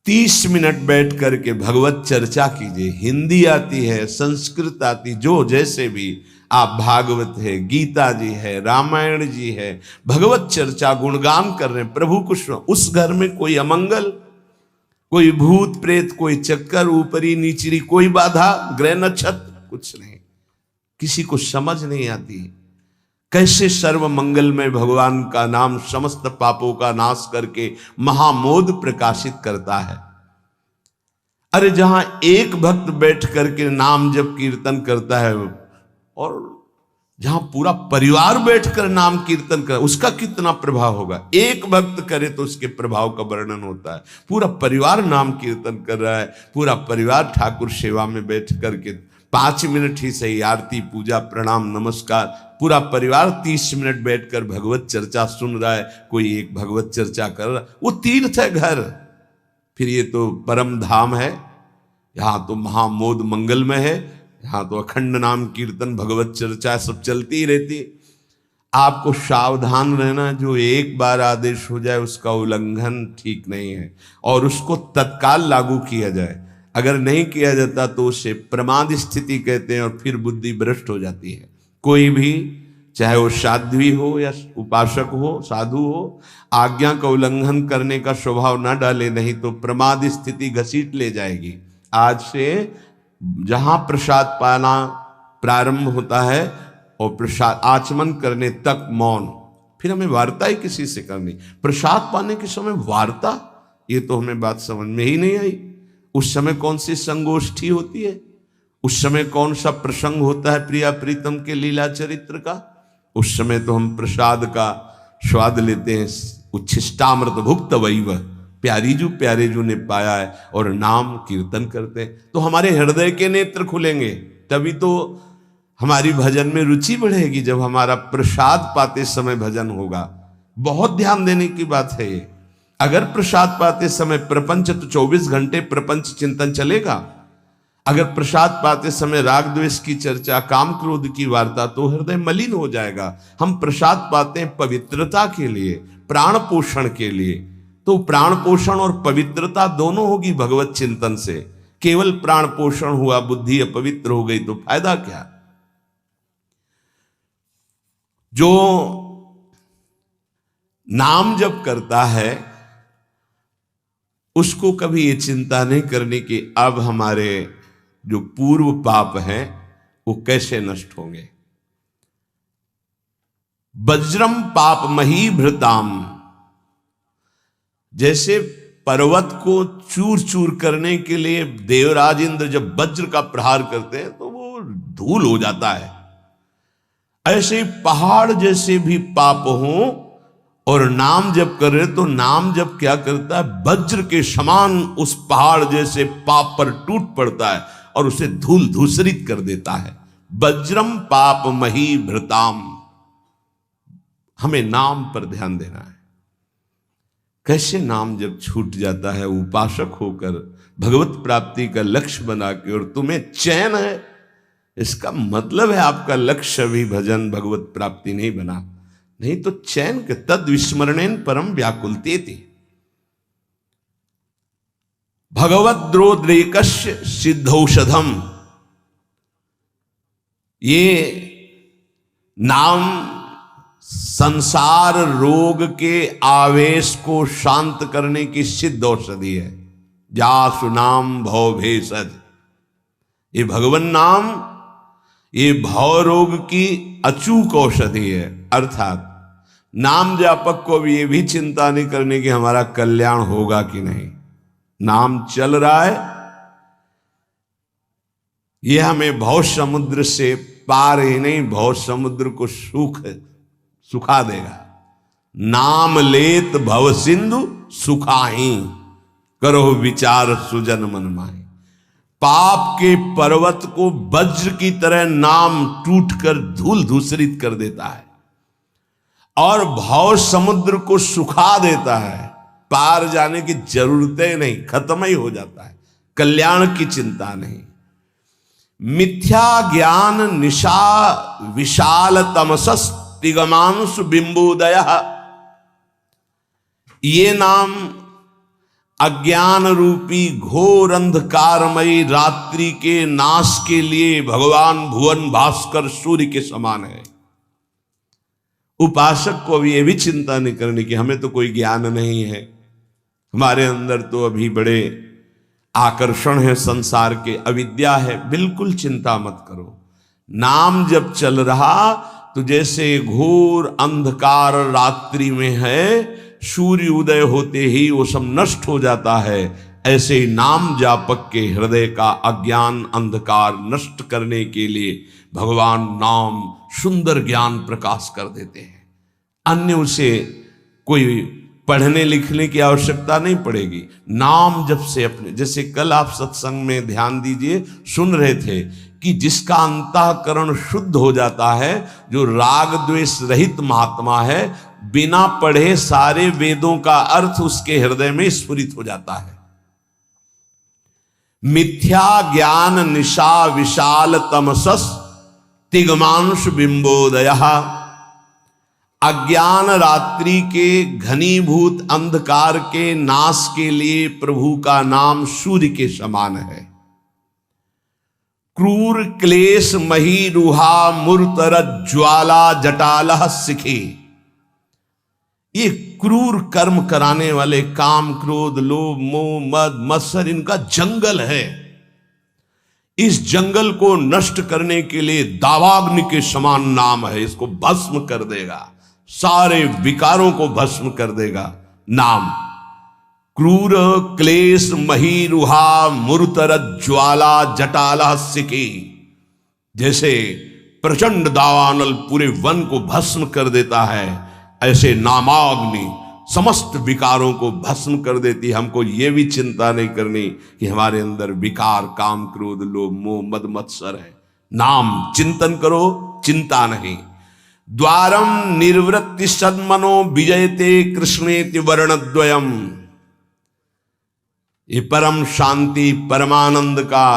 S1: 30 मिनट बैठ करके भगवत चर्चा कीजिए। हिंदी आती है, संस्कृत आती, जो जैसे भी आप, भागवत है, गीता जी है, रामायण जी है, भगवत चर्चा गुणगान कर रहे हैं प्रभु कुछ। उस घर में कोई अमंगल, कोई भूत प्रेत, कोई चक्कर, ऊपरी नीचरी कोई बाधा, ग्रह नक्षत्र कुछ नहीं, किसी को समझ नहीं आती कैसे सर्व मंगलमय भगवान का नाम समस्त पापों का नाश करके महामोद प्रकाशित करता है। अरे जहां एक भक्त बैठ करके नाम जप कीर्तन करता है, और जहां पूरा परिवार बैठकर नाम कीर्तन कर, उसका कितना प्रभाव होगा। एक भक्त करे तो उसके प्रभाव का वर्णन होता है। पूरा परिवार नाम कीर्तन कर रहा है, पूरा परिवार ठाकुर सेवा में बैठ करके 5 मिनट ही सही, आरती पूजा प्रणाम नमस्कार, पूरा परिवार 30 मिनट बैठकर भगवत चर्चा सुन रहा है। कोई एक भगवत चर्चा कर रहा, वो तीर्थ है घर। फिर ये तो परम धाम है, यहाँ तो महामोद मंगलमय है, यहाँ तो अखंड नाम कीर्तन भगवत चर्चा सब चलती ही रहती। आपको सावधान रहना, जो एक बार आदेश हो जाए उसका उल्लंघन ठीक नहीं है, और उसको तत्काल लागू किया जाए। अगर नहीं किया जाता तो उसे प्रमाद स्थिति कहते हैं, और फिर बुद्धि भ्रष्ट हो जाती है। कोई भी, चाहे वो साध्वी हो या उपासक हो, साधु हो, आज्ञा का उल्लंघन करने का स्वभाव ना डाले, नहीं तो प्रमाद स्थिति घसीट ले जाएगी। आज से जहां प्रसाद पाना प्रारंभ होता है और प्रसाद आचमन करने तक मौन, फिर हमें वार्ता ही किसी से करनी। प्रसाद पाने के समय वार्ता, ये तो हमें बात समझ में ही नहीं आई। उस समय कौन सी संगोष्ठी होती है, उस समय कौन सा प्रसंग होता है प्रिया प्रीतम के लीला चरित्र का। उस समय तो हम प्रसाद का स्वाद लेते हैं, उच्छिष्टामृत भुक्त वैव, प्यारी जू प्यारे जू ने पाया है, और नाम कीर्तन करते हैं तो हमारे हृदय के नेत्र खुलेंगे। तभी तो हमारी भजन में रुचि बढ़ेगी, जब हमारा प्रसाद पाते समय भजन होगा। बहुत ध्यान देने की बात है ये। अगर प्रसाद पाते समय प्रपंच, तो 24 घंटे प्रपंच चिंतन चलेगा। अगर प्रसाद पाते समय राग द्वेष की चर्चा, काम क्रोध की वार्ता, तो हृदय मलिन हो जाएगा। हम प्रसाद पाते हैं पवित्रता के लिए, प्राण पोषण के लिए, तो प्राण पोषण और पवित्रता दोनों होगी भगवत चिंतन से। केवल प्राण पोषण हुआ, बुद्धि अपवित्र हो गई तो फायदा क्या। जो नाम जप करता है उसको कभी ये चिंता नहीं करनी कि अब हमारे जो पूर्व पाप हैं वो कैसे नष्ट होंगे। वज्रम पाप मही भृताम, जैसे पर्वत को चूर चूर करने के लिए देवराज इंद्र जब वज्र का प्रहार करते हैं तो वो धूल हो जाता है, ऐसे पहाड़ जैसे भी पाप हों और नाम जप कर रहे तो नाम जप क्या करता है, वज्र के समान उस पहाड़ जैसे पाप पर टूट पड़ता है और उसे धूल धूसरित कर देता है। वज्रम पाप मही भृताम, हमें नाम पर ध्यान देना है। कैसे नाम जब छूट जाता है उपासक होकर भगवत प्राप्ति का लक्ष्य बना के, और तुम्हें चैन है, इसका मतलब है आपका लक्ष्य भी भजन भगवत प्राप्ति नहीं बना। नहीं तो चैन के तद विस्मरणेन परम व्याकुलते थे। भगवद्रोद्रेकस्य सिद्धौषधम, ये नाम संसार रोग के आवेश को शांत करने की सिद्ध औषधि है। जासु नाम भव भेषज, ये भगवान नाम ये भव रोग की अचूक औषधि है। अर्थात नाम जापक को भी ये भी चिंता नहीं करने की हमारा कल्याण होगा कि नहीं। नाम चल रहा है, यह हमें भव समुद्र से पार ही नहीं, भव समुद्र को सुखा देगा। नाम लेत भव सिंधु सुखाही, करो विचार सुजन मन माही। पाप के पर्वत को वज्र की तरह नाम टूटकर धूल धूसरित कर देता है और भव समुद्र को सुखा देता है। पार जाने की जरूरतें नहीं, खत्म ही हो जाता है, कल्याण की चिंता नहीं। मिथ्या ज्ञान निशा विशाल तमसस तिगमांशु बिंबोदय, ये नाम अज्ञान रूपी घोर अंधकारमयी रात्रि के नाश के लिए भगवान भुवन भास्कर सूर्य के समान है। उपासक को अभी ये भी चिंता नहीं करनी कि हमें तो कोई ज्ञान नहीं है, हमारे अंदर तो अभी बड़े आकर्षण है संसार के, अविद्या है। बिल्कुल चिंता मत करो। नाम जब चल रहा तो जैसे घोर अंधकार रात्रि में है, सूर्य उदय होते ही वो सब नष्ट हो जाता है, ऐसे ही नाम जापक के हृदय का अज्ञान अंधकार नष्ट करने के लिए भगवान नाम सुंदर ज्ञान प्रकाश कर देते हैं। अन्य उसे कोई पढ़ने लिखने की आवश्यकता नहीं पड़ेगी। नाम जब से अपने, जैसे कल आप सत्संग में ध्यान दीजिए, सुन रहे थे कि जिसका अंतःकरण शुद्ध हो जाता है, जो राग द्वेष रहित महात्मा है, बिना पढ़े सारे वेदों का अर्थ उसके हृदय में स्फुरित हो जाता है। मिथ्या ज्ञान निशा विशाल तमसस तिगमांश बिंबोदय, अज्ञान रात्रि के घनीभूत अंधकार के नाश के लिए प्रभु का नाम सूर्य के समान है। क्रूर क्लेश मही रुहा मूर्तर ज्वाला जटालह सिखे, ये क्रूर कर्म कराने वाले काम क्रोध लोभ मोह मद मत्सर इनका जंगल है। इस जंगल को नष्ट करने के लिए दावाग्नि के समान नाम है, इसको भस्म कर देगा, सारे विकारों को भस्म कर देगा नाम। क्रूर क्लेश मही रुहा मूर्तर ज्वाला जटाला सिकी, जैसे प्रचंड दावानल पूरे वन को भस्म कर देता है, ऐसे नामाग्नि समस्त विकारों को भस्म कर देती है। हमको ये भी चिंता नहीं करनी कि हमारे अंदर विकार काम क्रोध लोभ मोह मद मत्सर है। नाम चिंतन करो, चिंता नहीं। द्वारम निर्वृत्ति सन्मनो विजयते कृष्णेति वर्णद्वयम, ये परम शांति परमानंद का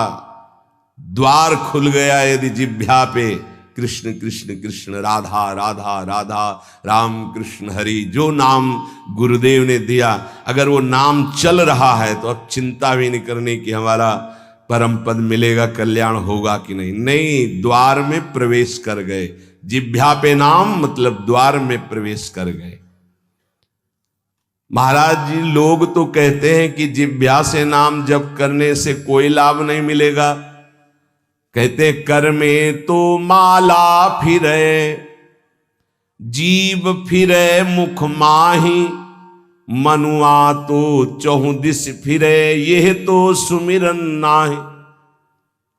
S1: द्वार खुल गया यदि जिह्वा पे कृष्ण कृष्ण कृष्ण राधा राधा राधा राम कृष्ण हरि, जो नाम गुरुदेव ने दिया, अगर वो नाम चल रहा है तो अब चिंता भी नहीं करनी कि हमारा परम पद मिलेगा, कल्याण होगा कि नहीं। नहीं, द्वार में प्रवेश कर गए। जिह्वा पे नाम मतलब द्वार में प्रवेश कर गए। महाराज जी, लोग तो कहते हैं कि जिह्वा से नाम जप करने से कोई लाभ नहीं मिलेगा। कहते कर में तो माला फिरे, जीव फिरे मुख माही, मनुआ तो चहु दिस फिरे, यह तो सुमिरन नाहि।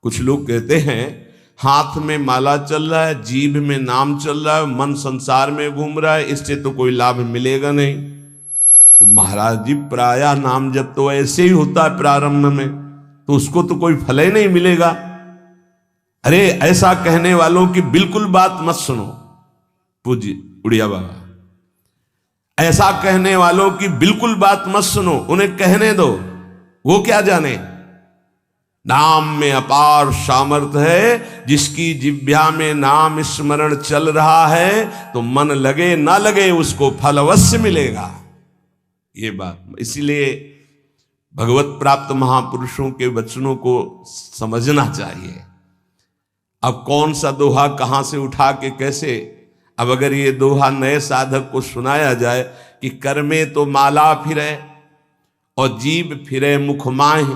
S1: कुछ लोग कहते हैं हाथ में माला चल रहा है, जीभ में नाम चल रहा है, मन संसार में घूम रहा है, इससे तो कोई लाभ मिलेगा नहीं। तो महाराज जी, प्रायः नाम जब तो ऐसे ही होता है प्रारंभ में, तो उसको तो कोई फल ही नहीं मिलेगा। अरे ऐसा कहने वालों की बिल्कुल बात मत सुनो। पूज्य उड़िया बाबा, ऐसा कहने वालों की बिल्कुल बात मत सुनो, उन्हें कहने दो, वो क्या जाने। नाम में अपार सामर्थ्य है, जिसकी जिह्वा में नाम स्मरण चल रहा है तो मन लगे ना लगे उसको फल अवश्य मिलेगा। ये बात इसीलिए भगवत प्राप्त महापुरुषों के वचनों को समझना चाहिए। अब कौन सा दोहा कहां से उठा के कैसे, अब अगर ये दोहा नए साधक को सुनाया जाए कि कर में तो माला फिरे और जीभ फिरे मुख माह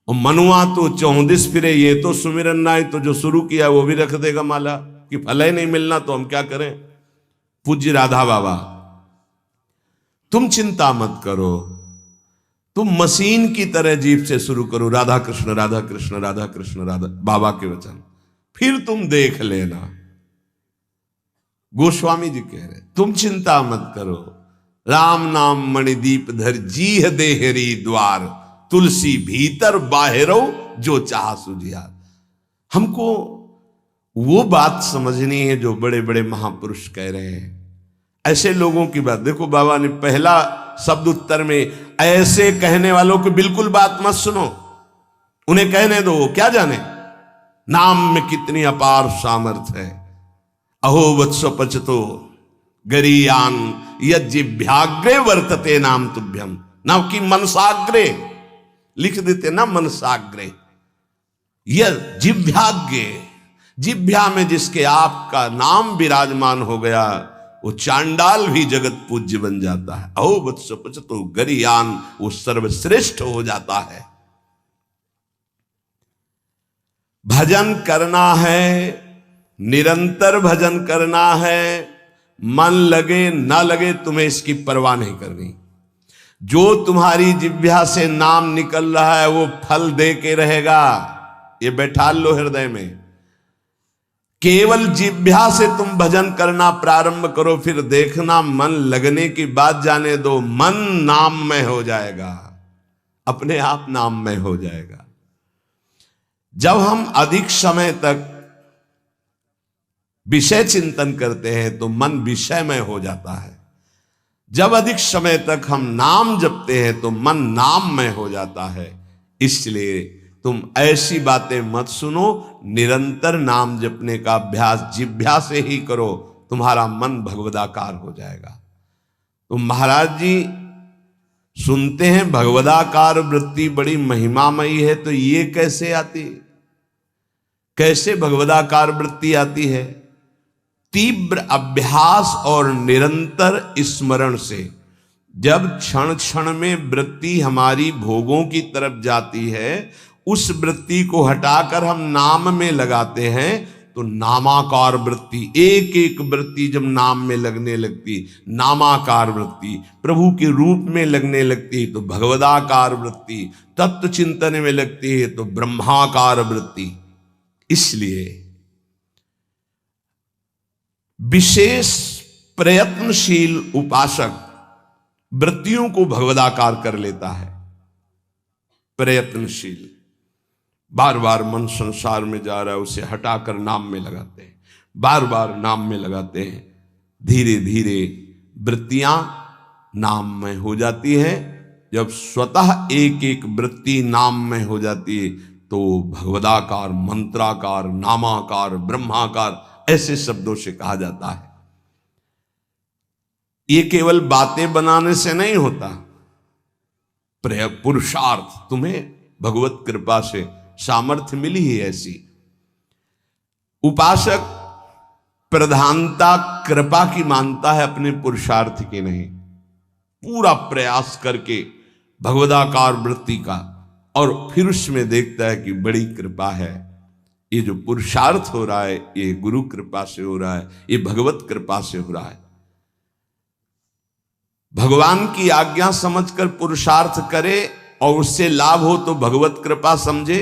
S1: और मनुआ तो 34 फिरे, ये तो सुमिरन नाय, तो जो शुरू किया वो भी रख देगा माला कि फल ही नहीं मिलना तो हम क्या करें। पूज्य राधा बाबा, तुम चिंता मत करो, तुम मशीन की तरह जीभ से शुरू करो राधा कृष्ण राधा कृष्ण राधा कृष्ण राधा, बाबा के वचन, फिर तुम देख लेना। गोस्वामी जी कह रहे तुम चिंता मत करो, राम नाम मणिदीप धर जीह देहरी द्वार, तुलसी भीतर बाहरो जो चाह सुझियार। हमको वो बात समझनी है जो बड़े बड़े महापुरुष कह रहे हैं। ऐसे लोगों की बात देखो, बाबा ने पहला शब्द उत्तर में, ऐसे कहने वालों की बिल्कुल बात मत सुनो, उन्हें कहने दो, क्या जाने नाम में कितनी अपार सामर्थ्य है। अहो वत्स पचतो गरीयान यज्जिभ्याग्रे वर्तते नाम तुभ्यम, नाम की मनसाग्रे लिख देते ना, मनसाग्रे, यह जिभ्याग्रे, जिभ्या में जिसके आपका नाम विराजमान हो गया वो चांडाल भी जगत पूज्य बन जाता है। अहो वत्स पचतो गरीयान, वो सर्वश्रेष्ठ हो जाता है। भजन करना है, निरंतर भजन करना है, मन लगे ना लगे तुम्हें इसकी परवाह नहीं करनी। जो तुम्हारी जिह्वा से नाम निकल रहा है वो फल दे के रहेगा, ये बैठा लो हृदय में। केवल जिह्वा से तुम भजन करना प्रारंभ करो, फिर देखना मन लगने की बात जाने दो, मन नाममय हो जाएगा, अपने आप नाममय हो जाएगा। जब हम अधिक समय तक विषय चिंतन करते हैं तो मन विषयमय हो जाता है। जब अधिक समय तक हम नाम जपते हैं तो मन नाममय हो जाता है। इसलिए तुम ऐसी बातें मत सुनो, निरंतर नाम जपने का अभ्यास जिह्वा से ही करो, तुम्हारा मन भगवदाकार हो जाएगा। तो महाराज जी सुनते हैं भगवदाकार वृत्ति बड़ी महिमामयी है, तो ये कैसे आती, कैसे भगवदाकार वृत्ति आती है? तीव्र अभ्यास और निरंतर स्मरण से। जब क्षण क्षण में वृत्ति हमारी भोगों की तरफ जाती है, उस वृत्ति को हटाकर हम नाम में लगाते हैं तो नामाकार वृत्ति, एक एक वृत्ति जब नाम में लगने लगती, नामाकार वृत्ति प्रभु के रूप में लगने लगती तो भगवदाकार वृत्ति, तत्व चिंतन में लगती है तो ब्रह्माकार वृत्ति। इसलिए विशेष प्रयत्नशील उपासक वृत्तियों को भगवदाकार कर लेता है। प्रयत्नशील, बार बार मन संसार में जा रहा है, उसे हटाकर नाम में लगाते हैं, बार बार नाम में लगाते हैं, धीरे धीरे वृत्तियां नाम में हो जाती है। जब स्वतः एक एक वृत्ति नाम में हो जाती है तो भगवदाकार, मंत्राकार, नामाकार, ब्रह्माकार ऐसे शब्दों से कहा जाता है। ये केवल बातें बनाने से नहीं होता, पुरुषार्थ, तुम्हें भगवत कृपा से सामर्थ्य मिली है ऐसी। उपासक प्रधानता कृपा की मानता है, अपने पुरुषार्थ की नहीं। पूरा प्रयास करके भगवदाकार वृत्ति का, और फिर उसमें देखता है कि बड़ी कृपा है, ये जो पुरुषार्थ हो रहा है ये गुरु कृपा से हो रहा है, ये भगवत कृपा से हो रहा है। भगवान की आज्ञा समझकर पुरुषार्थ करे और उससे लाभ हो तो भगवत कृपा समझे।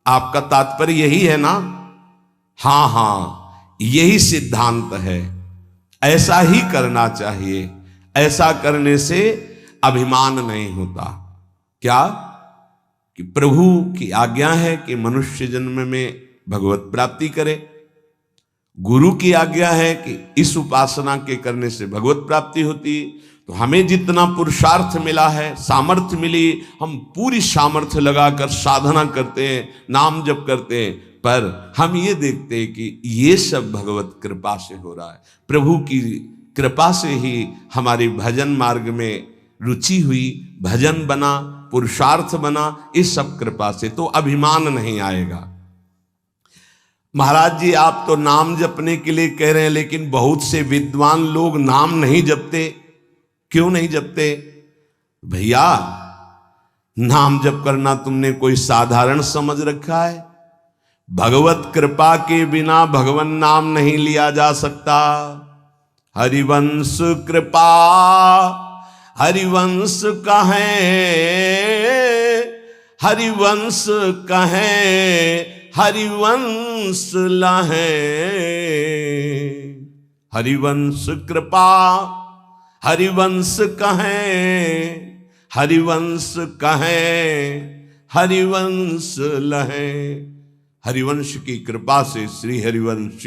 S1: आपका तात्पर्य यही है ना? हाँ हाँ, यही सिद्धांत है, ऐसा ही करना चाहिए। ऐसा करने से अभिमान नहीं होता। क्या कि प्रभु की आज्ञा है कि मनुष्य जन्म में भगवत प्राप्ति करे, गुरु की आज्ञा है कि इस उपासना के करने से भगवत प्राप्ति होती। तो हमें जितना पुरुषार्थ मिला है, सामर्थ्य मिली, हम पूरी सामर्थ्य लगाकर साधना करते हैं, नाम जप करते हैं, पर हम ये देखते हैं कि ये सब भगवत कृपा से हो रहा है। प्रभु की कृपा से ही हमारी भजन मार्ग में रुचि हुई, भजन बना, पुरुषार्थ बना, इस सब कृपा से। तो अभिमान नहीं आएगा। महाराज जी आप तो नाम जपने के लिए कह रहे हैं, लेकिन बहुत से विद्वान लोग नाम नहीं जपते। क्यों नहीं जपते? भैया नाम जप करना तुमने कोई साधारण समझ रखा है? भगवत कृपा के बिना भगवान नाम नहीं लिया जा सकता। हरिवंश कृपा हरिवंश कहें, हरिवंश कहें, हरिवंश लहें। हरिवंश कृपा हरिवंश कहें, हरिवंश कहें, हरिवंश लहें। हरिवंश की कृपा से श्री हरिवंश,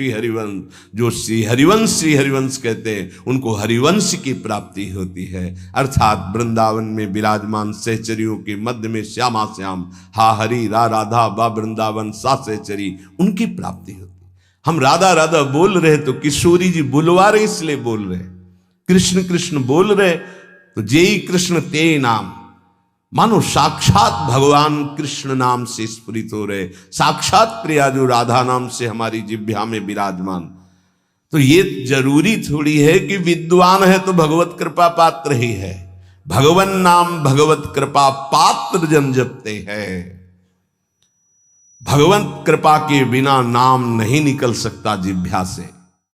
S1: जो श्री हरिवंश कहते हैं, उनको हरिवंश की प्राप्ति होती है। अर्थात वृंदावन में विराजमान सहचरियों के मध्य में श्यामा श्याम, हा हरि रा राधा बा वृंदावन सा सहचरी, उनकी प्राप्ति होती। हम राधा राधा बोल रहे तो किशोरी जी बुलवा रहे, इसलिए बोल रहे। कृष्ण कृष्ण बोल रहे तो जेई कृष्ण ते नाम, मानो साक्षात भगवान कृष्ण नाम से स्फुरित हो रहे, साक्षात प्रिया जो राधा नाम से हमारी जिह्वा में विराजमान। तो ये जरूरी थोड़ी है कि विद्वान है तो भगवत कृपा पात्र ही है। भगवन नाम भगवत कृपा पात्र जन जपते हैं। भगवत कृपा के बिना नाम नहीं निकल सकता जिह्वा से।